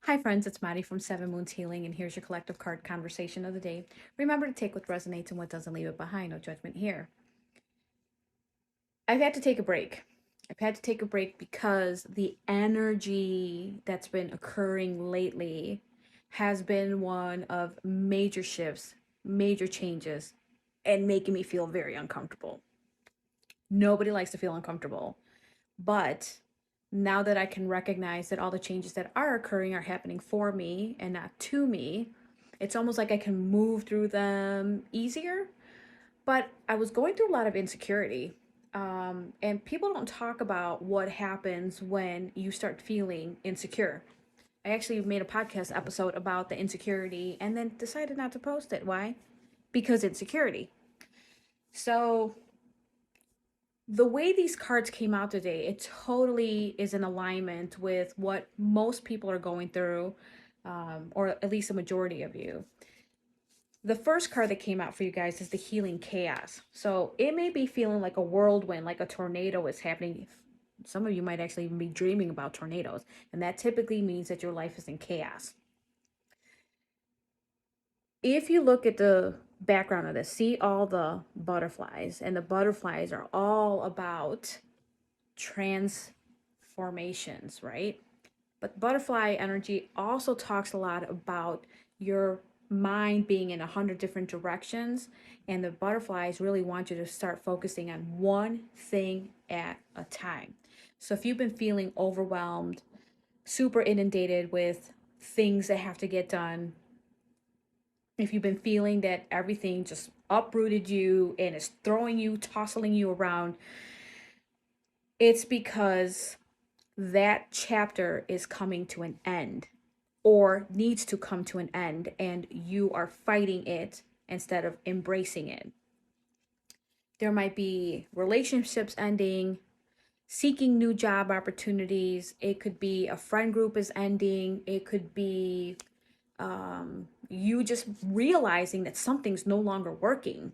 Hi, friends, it's Maddie from Seven Moons Healing, and here's your collective card conversation of the day. Remember to take what resonates and what doesn't, leave it behind. No judgment here. I've had to take a break. I've had to take a break because the energy that's been occurring lately has been one of major shifts, major changes, and making me feel very uncomfortable. Nobody likes to feel uncomfortable, but now that I can recognize that all the changes that are occurring are happening for me and not to me, it's almost like I can move through them easier. But I was going through a lot of insecurity. And people don't talk about what happens when you start feeling insecure. I actually made a podcast episode about the insecurity and then decided not to post it. Why? Because insecurity. So the way these cards came out today, it totally is in alignment with what most people are going through, or at least a majority of you. The first card that came out for you guys is the healing chaos. So it may be feeling like a whirlwind, like a tornado is happening. Some of you might actually even be dreaming about tornadoes, and that typically means that your life is in chaos. If you look at the background of this, see all the butterflies, and the butterflies are all about transformations, right? But butterfly energy also talks a lot about your mind being in 100 different directions, and the butterflies really want you to start focusing on one thing at a time. So if you've been feeling overwhelmed, super inundated with things that have to get done, if you've been feeling that everything just uprooted you and is throwing you, tossing you around, it's because that chapter is coming to an end or needs to come to an end, and you are fighting it instead of embracing it. There might be relationships ending, seeking new job opportunities. It could be a friend group is ending. It could be you just realizing that something's no longer working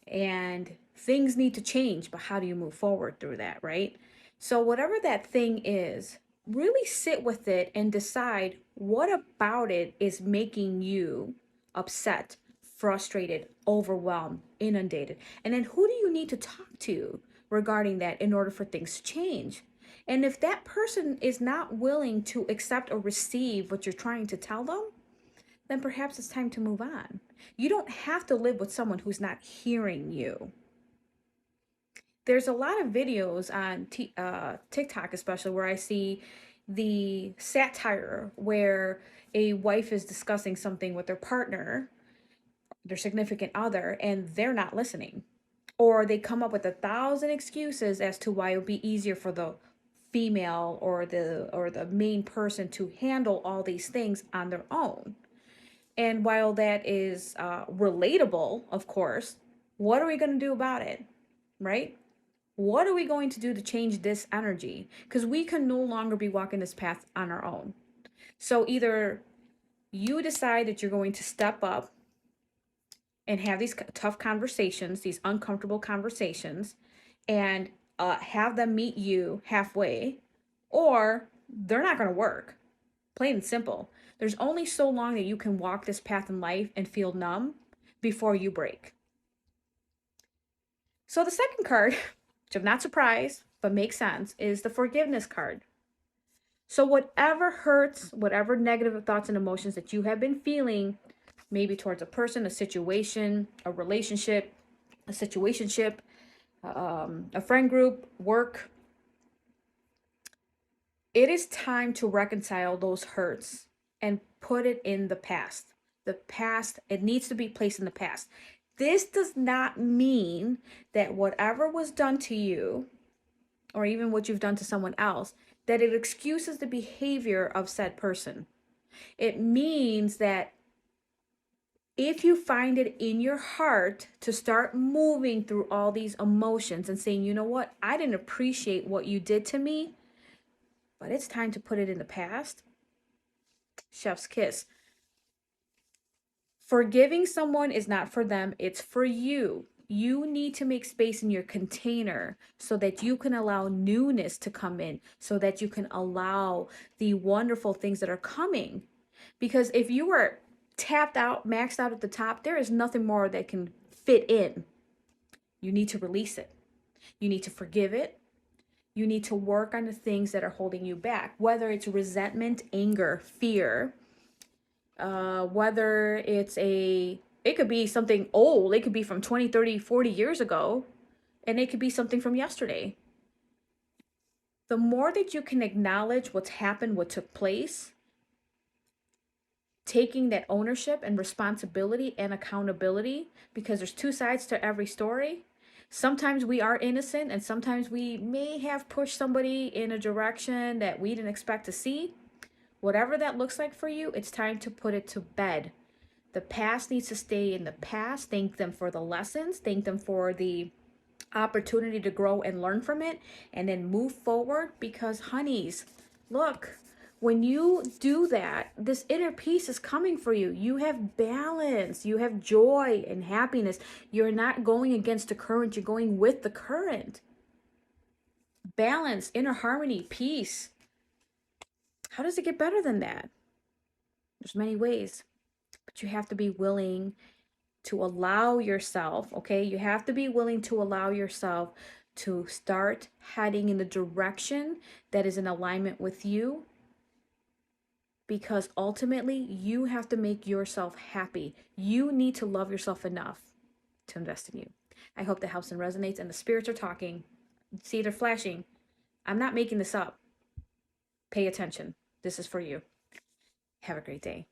and things need to change, but how do you move forward through that, right? So whatever that thing is, really sit with it and decide what about it is making you upset, frustrated, overwhelmed, inundated. And then who do you need to talk to regarding that in order for things to change? And if that person is not willing to accept or receive what you're trying to tell them, then perhaps it's time to move on. You don't have to live with someone who's not hearing you. There's a lot of videos on TikTok, especially, where I see the satire where a wife is discussing something with their partner, their significant other, and they're not listening. Or they come up with 1,000 excuses as to why it would be easier for the female or the main person to handle all these things on their own. And while that is relatable, of course, what are we going to do about it? Right? What are we going to do to change this energy? Because we can no longer be walking this path on our own. So either you decide that you're going to step up and have these tough conversations, these uncomfortable conversations, and have them meet you halfway, or they're not going to work. Plain and simple. There's only so long that you can walk this path in life and feel numb before you break. So the second card, which I'm not surprised, but makes sense, is the forgiveness card. So whatever hurts, whatever negative thoughts and emotions that you have been feeling, maybe towards a person, a situation, a relationship, a situationship, a friend group, work, it is time to reconcile those hurts and put it in the past. The past, it needs to be placed in the past. This does not mean that whatever was done to you, or even what you've done to someone else, that it excuses the behavior of said person. It means that if you find it in your heart to start moving through all these emotions and saying, you know what, I didn't appreciate what you did to me, but it's time to put it in the past. Chef's kiss. Forgiving someone is not for them, it's for you. You need to make space in your container so that you can allow newness to come in, so that you can allow the wonderful things that are coming. Because if you are tapped out, maxed out at the top, there is nothing more that can fit in. You need to release it. You need to forgive it. You need to work on the things that are holding you back, whether it's resentment, anger, fear, whether it could be something old. It could be from 20, 30, 40 years ago, and it could be something from yesterday. The more that you can acknowledge what's happened, what took place, taking that ownership and responsibility and accountability, because there's two sides to every story. Sometimes we are innocent, and sometimes we may have pushed somebody in a direction that we didn't expect to see. Whatever that looks like for you, it's time to put it to bed. The past needs to stay in the past. Thank them for the lessons. Thank them for the opportunity to grow and learn from it, and then move forward. Because, honeys, look, when you do that, this inner peace is coming for you. You have balance, you have joy and happiness. You're not going against the current, you're going with the current. Balance, inner harmony, peace. How does it get better than that? There's many ways, but you have to be willing to allow yourself, okay? You have to be willing to allow yourself to start heading in the direction that is in alignment with you, because ultimately you have to make yourself happy. You need to love yourself enough to invest in you. I hope that helps and resonates, and the spirits are talking. See, they're flashing. I'm not making this up. Pay attention. This is for you. Have a great day.